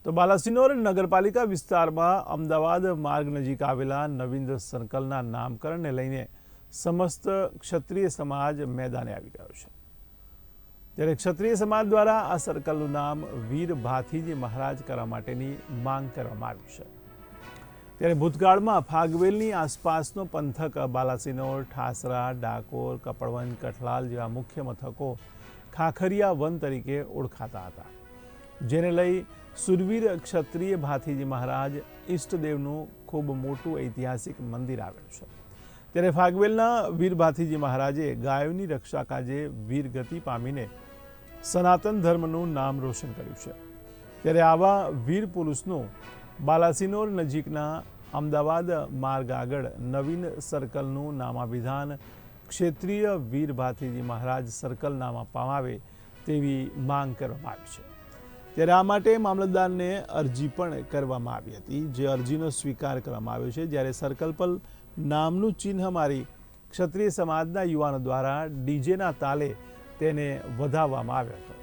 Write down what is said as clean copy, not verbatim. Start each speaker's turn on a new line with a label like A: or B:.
A: તો બાલાસિનોર નગરપાલિકા વિસ્તારમાં અમદાવાદ માર્ગ નજીક આવેલા નવીન સર્કલના નામકરણને લઈને સમસ્ત ક્ષત્રિય સમાજ મેદાને આવી ગયો છે। ત્યારે ક્ષત્રિય સમાજ દ્વારા આ સર્કલનું નામ વીર ભાથીજી મહારાજ કરવા માટેની માંગ કરવામાં આવી છે। ત્યારે ભૂતકાળમાં ફાગવેલની આસપાસનો પંથક બાલાસિનોર, ઠાસરા, ડાકોર, કપડવંજ, કઠલાલ જેવા મુખ્ય મથકો ખાખરિયા વન તરીકે ઓળખાતા હતા, જેને લઈ સુરવીર ક્ષત્રિય ભાથીજી મહારાજ ઈષ્ટદેવનું ખૂબ મોટું ઐતિહાસિક મંદિર આવેલું છે। ત્યારે ફાગવેલના વીર ભાથીજી મહારાજે ગાયોની રક્ષા કાજે વીરગતિ પામીને સનાતન ધર્મનું નામ રોશન કર્યું છે। ત્યારે આવા વીર પુરુષનું બાલાસિનોર નજીકના અમદાવાદ માર્ગ આગળ નવીન સર્કલનું નામાભિધાન ક્ષેત્રીય વીર ભાથીજી મહારાજ સર્કલ નામ આપવામાં આવે તેવી માંગ કરવામાં આવી છે। ત્યારે આ માટે મામલતદારને અરજી પણ કરવામાં આવી હતી, જે અરજીનો સ્વીકાર કરવામાં આવ્યો છે। જ્યારે સર્કલ પર નામનું ચિહ્ન મારી ક્ષત્રિય સમાજના યુવાનો દ્વારા ડીજેના તાલે તેને વધાવવામાં આવ્યો હતો।